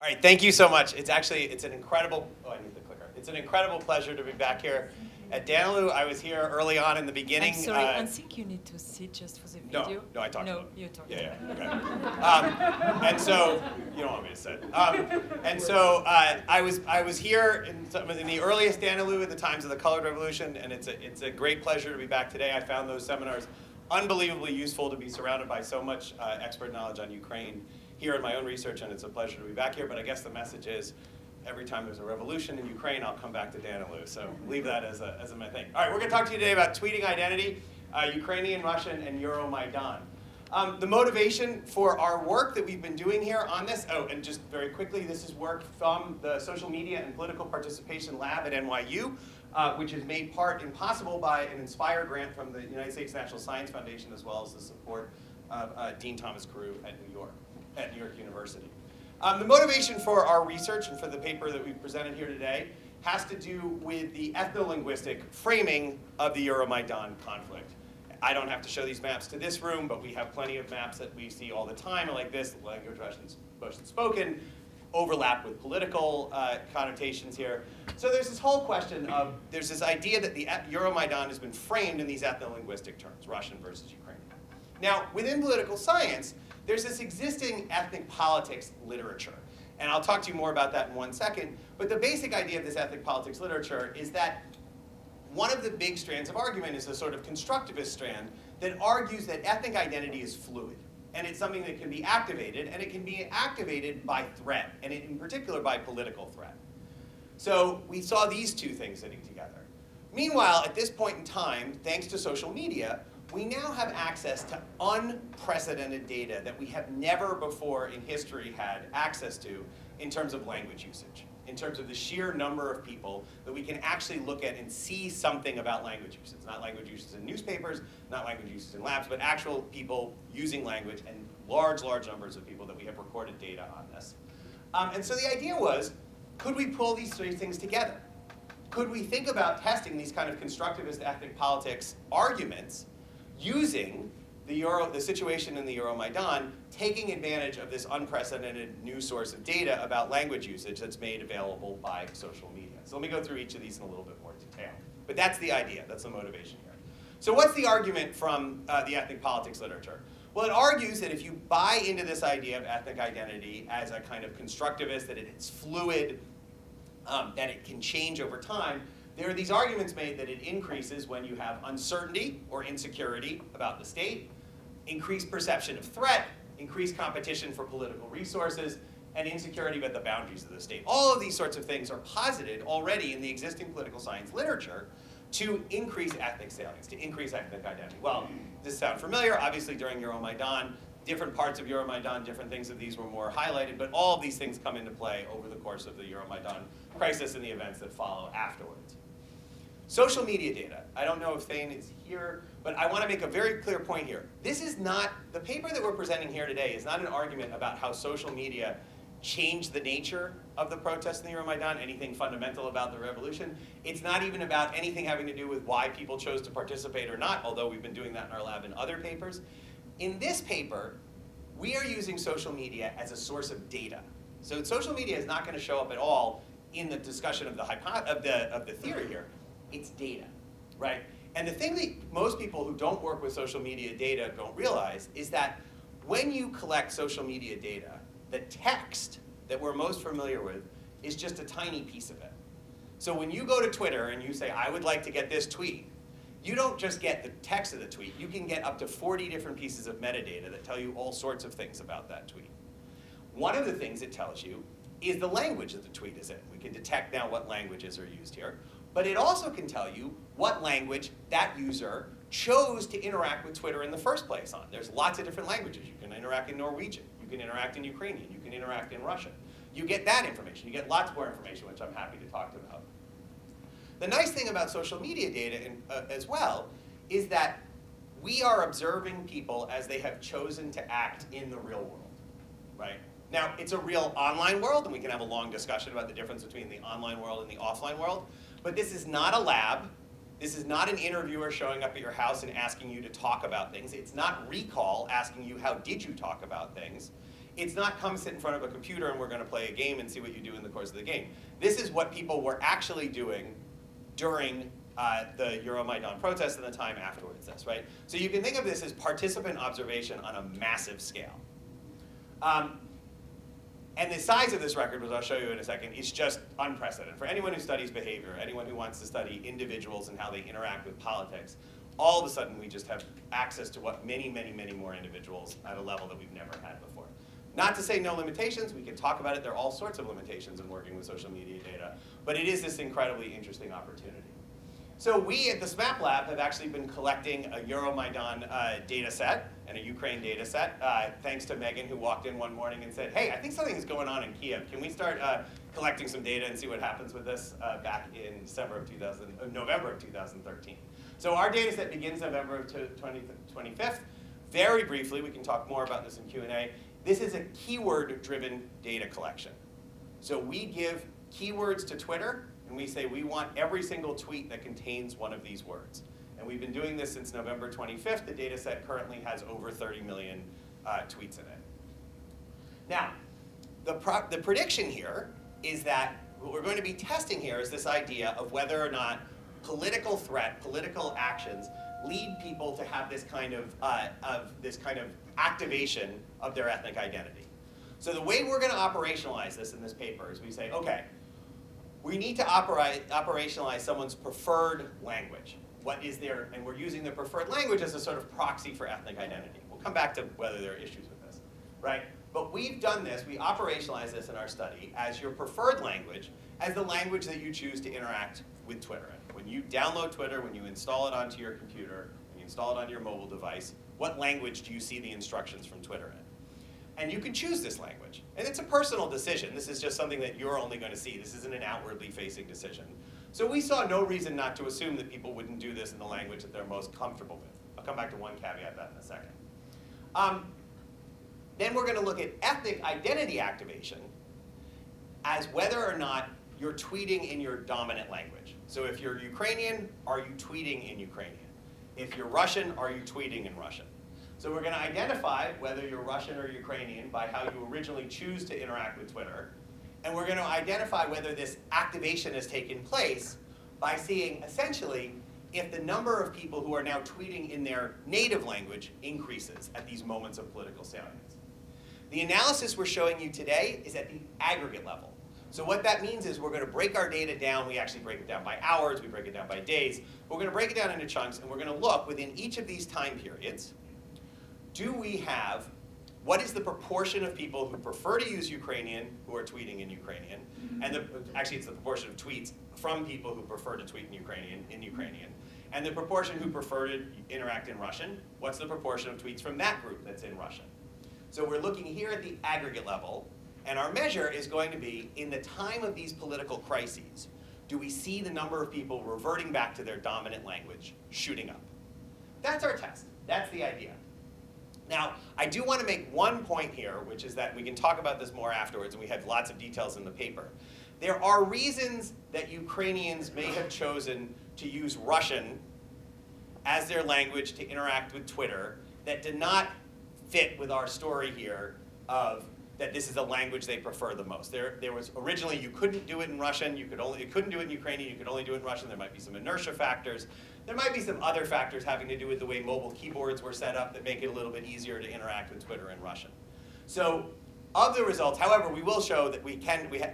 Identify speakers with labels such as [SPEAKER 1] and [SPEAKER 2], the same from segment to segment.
[SPEAKER 1] All right, thank you so much. It's an incredible, oh, I need the clicker. It's an incredible pleasure to be back here at Danilou. I was here early on in the beginning.
[SPEAKER 2] I'm sorry, I think you need to sit just for the video.
[SPEAKER 1] No, I talked
[SPEAKER 2] No,
[SPEAKER 1] about it.
[SPEAKER 2] you talked.
[SPEAKER 1] Yeah, okay. And so, you don't want me to sit. I was here in the earliest Danilou at the times of the Colored Revolution, and it's a great pleasure to be back today. I found those seminars unbelievably useful, to be surrounded by so much expert knowledge on Ukraine here in my own research, and it's a pleasure to be back here. But I guess the message is, every time there's a revolution in Ukraine, I'll come back to Danilou. So leave that as a my thing. All right, we're going to talk to you today about tweeting identity, Ukrainian, Russian, and Euromaidan. The motivation for our work that we've been doing here on this, and just very quickly, this is work from the Social Media and Political Participation Lab at NYU, which is made possible by an Inspire grant from the United States National Science Foundation, as well as the support of Dean Thomas Carew at New York University. The motivation for our research and for the paper that we've presented here today has to do with the ethno-linguistic framing of the Euromaidan conflict. I don't have to show these maps to this room, but we have plenty of maps that we see all the time, like this, language Russian spoken, overlap with political connotations here. So there's this whole question of, there's this idea that the Euromaidan has been framed in these ethno-linguistic terms, Russian versus Ukrainian. Now, within political science, there's this existing ethnic politics literature. And I'll talk to you more about that in one second. But the basic idea of this ethnic politics literature is that one of the big strands of argument is a sort of constructivist strand that argues that ethnic identity is fluid. And it's something that can be activated, and it can be activated by threat, and in particular by political threat. So we saw these two things sitting together. Meanwhile, at this point in time, thanks to social media, we now have access to unprecedented data that we have never before in history had access to in terms of language usage, in terms of the sheer number of people that we can actually look at and see something about language usage. Not language usage in newspapers, not language usage in labs, but actual people using language, and large numbers of people that we have recorded data on this. And so the idea was, could we pull these three things together? Could we think about testing these kind of constructivist ethnic politics arguments using the situation in the Euromaidan, taking advantage of this unprecedented new source of data about language usage that's made available by social media. So let me go through each of these in a little bit more detail. But that's the idea, that's the motivation here. So what's the argument from the ethnic politics literature? Well, it argues that if you buy into this idea of ethnic identity as a kind of constructivist, that it's fluid, that it can change over time, there are these arguments made that it increases when you have uncertainty or insecurity about the state, increased perception of threat, increased competition for political resources, and insecurity about the boundaries of the state. All of these sorts of things are posited already in the existing political science literature to increase ethnic salience, to increase ethnic identity. Well, does this sound familiar? Obviously, during Euromaidan, different parts of Euromaidan, different things of these were more highlighted, but all of these things come into play over the course of the Euromaidan crisis and the events that follow afterwards. Social media data. I don't know if Thane is here, but I want to make a very clear point here. This is not, the paper that we're presenting here today is not an argument about how social media changed the nature of the protests in the Euromaidan, anything fundamental about the revolution. It's not even about anything having to do with why people chose to participate or not, although we've been doing that in our lab in other papers. In this paper, we are using social media as a source of data. So social media is not going to show up at all in the discussion of the theory here. It's data, right? And the thing that most people who don't work with social media data don't realize is that when you collect social media data, the text that we're most familiar with is just a tiny piece of it. So when you go to Twitter and you say, I would like to get this tweet, you don't just get the text of the tweet. You can get up to 40 different pieces of metadata that tell you all sorts of things about that tweet. One of the things it tells you is the language that the tweet is in. We can detect now what languages are used here. But it also can tell you what language that user chose to interact with Twitter in the first place on. There's lots of different languages. You can interact in Norwegian. You can interact in Ukrainian. You can interact in Russian. You get that information. You get lots more information, which I'm happy to talk about. The nice thing about social media data as well is that we are observing people as they have chosen to act in the real world, right? Now, it's a real online world, and we can have a long discussion about the difference between the online world and the offline world. But this is not a lab. This is not an interviewer showing up at your house and asking you to talk about things. It's not Recall asking you, how did you talk about things? it's not come sit in front of a computer and we're going to play a game and see what you do in the course of the game. This is what people were actually doing during the Euromaidan protests and the time afterwards, right? So you can think of this as participant observation on a massive scale. And the size of this record, which I'll show you in a second, is just unprecedented. For anyone who studies behavior, anyone who wants to study individuals and how they interact with politics, all of a sudden we just have access to what many, many, many more individuals at a level that we've never had before. Not to say no limitations, we can talk about it. There are all sorts of limitations in working with social media data, but it is this incredibly interesting opportunity. So we at the SMAP Lab have actually been collecting a Euromaidan data set and a Ukraine data set, thanks to Megan, who walked in one morning and said, hey, I think something is going on in Kiev. Can we start collecting some data and see what happens with this back in November of 2013. So our data set begins November of 25th. Very briefly, we can talk more about this in Q&A. This is a keyword-driven data collection. So we give keywords to Twitter, and we say we want every single tweet that contains one of these words. And we've been doing this since November 25th. The data set currently has over 30 million tweets in it. Now, the prediction here is that what we're going to be testing here is this idea of whether or not political threat, political actions, lead people to have this kind of activation of their ethnic identity. So the way we're going to operationalize this in this paper is we say, okay, we need to operationalize someone's preferred language. What is their, and we're using the preferred language as a sort of proxy for ethnic identity. We'll come back to whether there are issues with this, right? But we've done this, we operationalize this in our study as your preferred language, as the language that you choose to interact with Twitter in. When you download Twitter, when you install it onto your computer, when you install it on your mobile device, what language do you see the instructions from Twitter in? And you can choose this language. And it's a personal decision. This is just something that you're only going to see. This isn't an outwardly facing decision. So we saw no reason not to assume that people wouldn't do this in the language that they're most comfortable with. I'll come back to one caveat to that in a second. Then we're going to look at ethnic identity activation as whether or not you're tweeting in your dominant language. So if you're Ukrainian, are you tweeting in Ukrainian? If you're Russian, are you tweeting in Russian? So we're going to identify whether you're Russian or Ukrainian by how you originally choose to interact with Twitter. And we're going to identify whether this activation has taken place by seeing, essentially, if the number of people who are now tweeting in their native language increases at these moments of political salience. The analysis we're showing you today is at the aggregate level. So what that means is we're going to break our data down. We actually break it down by hours. We break it down by days. We're going to break it down into chunks, and we're going to look within each of these time periods. Do we have, what is the proportion of people who prefer to use Ukrainian who are tweeting in Ukrainian? And actually, it's the proportion of tweets from people who prefer to tweet in Ukrainian. And the proportion who prefer to interact in Russian. What's the proportion of tweets from that group that's in Russian? So we're looking here at the aggregate level. And our measure is going to be, in the time of these political crises, do we see the number of people reverting back to their dominant language shooting up? That's our test. That's the idea. Now, I do want to make one point here, which is that we can talk about this more afterwards, and we have lots of details in the paper. There are reasons that Ukrainians may have chosen to use Russian as their language to interact with Twitter that did not fit with our story here of that this is a language they prefer the most. There was originally, you couldn't do it in Russian, you couldn't do it in Ukrainian, you could only do it in Russian. There might be some inertia factors. There might be some other factors having to do with the way mobile keyboards were set up that make it a little bit easier to interact with Twitter in Russian. So of the results, however, we will show that we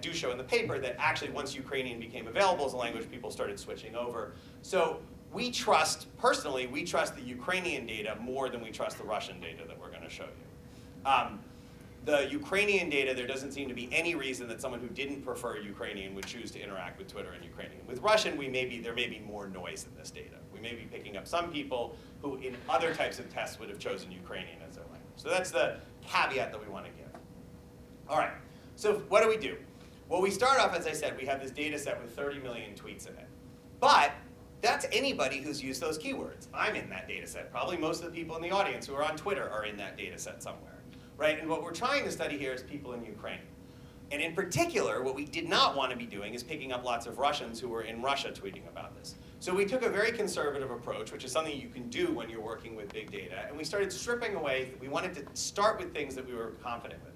[SPEAKER 1] do show in the paper that actually once Ukrainian became available as a language, people started switching over. So we trust, personally, we trust the Ukrainian data more than we trust the Russian data that we're going to show you. The Ukrainian data, there doesn't seem to be any reason that someone who didn't prefer Ukrainian would choose to interact with Twitter in Ukrainian. With Russian, there may be more noise in this data. We may be picking up some people who in other types of tests would have chosen Ukrainian as their language. So that's the caveat that we want to give. All right, so what do? Well, we start off, as I said, we have this data set with 30 million tweets in it. But that's anybody who's used those keywords. I'm in that data set. Probably most of the people in the audience who are on Twitter are in that data set somewhere. Right? And what we're trying to study here is people in Ukraine. And in particular, what we did not want to be doing is picking up lots of Russians who were in Russia tweeting about this. So we took a very conservative approach, which is something you can do when you're working with big data, and we started stripping away. We wanted to start with things that we were confident with.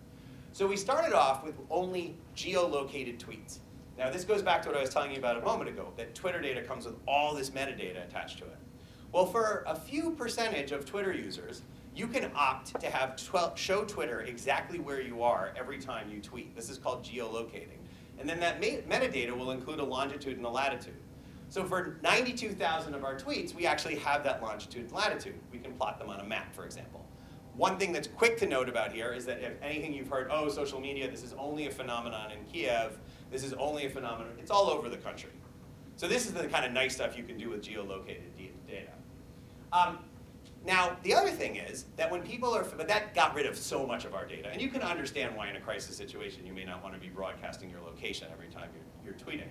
[SPEAKER 1] So we started off with only geolocated tweets. Now this goes back to what I was telling you about a moment ago, that Twitter data comes with all this metadata attached to it. Well, for a few percentage of Twitter users, you can opt to have show Twitter exactly where you are every time you tweet. This is called geolocating. And then that metadata will include a longitude and a latitude. So for 92,000 of our tweets, we actually have that longitude and latitude. We can plot them on a map, for example. One thing that's quick to note about here is that if anything you've heard, oh, social media, this is only a phenomenon in Kiev, this is only a phenomenon, it's all over the country. So this is the kind of nice stuff you can do with geolocated data. Now, the other thing is that when people are, but that got rid of so much of our data, and you can understand why in a crisis situation you may not want to be broadcasting your location every time you're tweeting.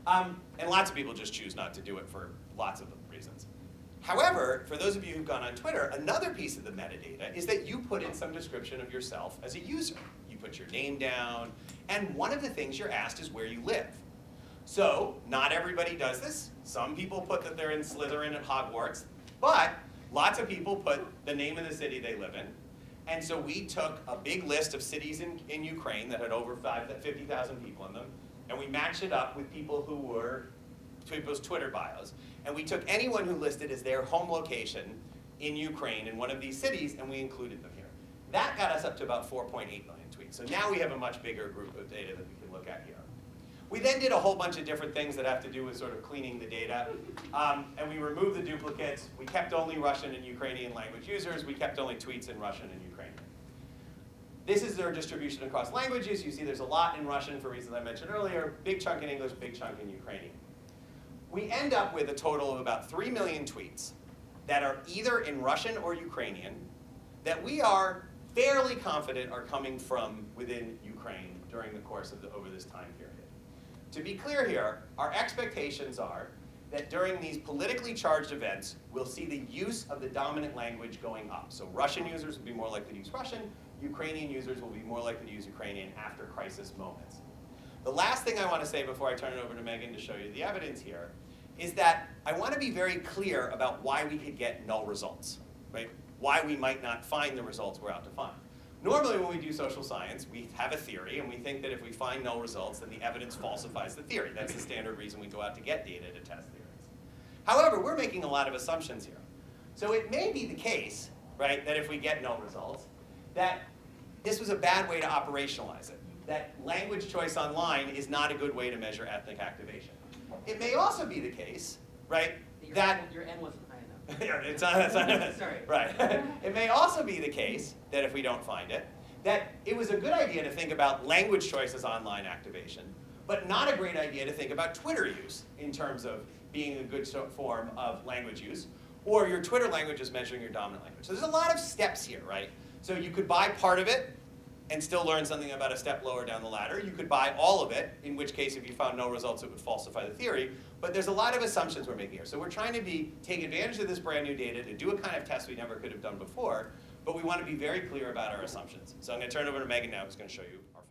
[SPEAKER 1] And lots of people just choose not to do it for lots of reasons. However, for those of you who've gone on Twitter, another piece of the metadata is that you put in some description of yourself as a user. You put your name down, and one of the things you're asked is where you live. So, not everybody does this. Some people put that they're in Slytherin at Hogwarts, but lots of people put the name of the city they live in. And so we took a big list of cities in Ukraine that had over 50,000 people in them, and we matched it up with people who were people's Twitter bios. And we took anyone who listed as their home location in Ukraine in one of these cities, and we included them here. That got us up to about 4.8 million tweets. So now we have a much bigger group of data that we can look at here. We then did a whole bunch of different things that have to do with sort of cleaning the data. And we removed the duplicates. We kept only Russian and Ukrainian language users. We kept only tweets in Russian and Ukrainian. This is their distribution across languages. You see there's a lot in Russian for reasons I mentioned earlier, big chunk in English, big chunk in Ukrainian. We end up with a total of about 3 million tweets that are either in Russian or Ukrainian that we are fairly confident are coming from within Ukraine during the course of over this time period. To be clear here, our expectations are that during these politically charged events, we'll see the use of the dominant language going up. So Russian users will be more likely to use Russian, Ukrainian users will be more likely to use Ukrainian after crisis moments. The last thing I want to say before I turn it over to Megan to show you the evidence here is that I want to be very clear about why we could get null results, right? Why we might not find the results we're out to find. Normally when we do social science, we have a theory and we think that if we find null results, then the evidence falsifies the theory. That's the standard reason we go out to get data to test theories. However, we're making a lot of assumptions here. So it may be the case, right, that if we get null results, that this was a bad way to operationalize it. That language choice online is not a good way to measure ethnic activation. It may also be the case, right, that
[SPEAKER 3] your N wasn't high enough.
[SPEAKER 1] yeah, it's not,
[SPEAKER 3] Sorry.
[SPEAKER 1] Right. It may also be the case that if we don't find it, that it was a good idea to think about language choice as online activation, but not a great idea to think about Twitter use in terms of being a good form of language use, or your Twitter language is measuring your dominant language. So there's a lot of steps here, right? So you could buy part of it and still learn something about a step lower down the ladder. You could buy all of it, in which case if you found no results it would falsify the theory. But there's a lot of assumptions we're making here. So we're trying to take advantage of this brand new data to do a kind of test we never could have done before, but we want to be very clear about our assumptions. So I'm going to turn it over to Megan now, who's going to show you our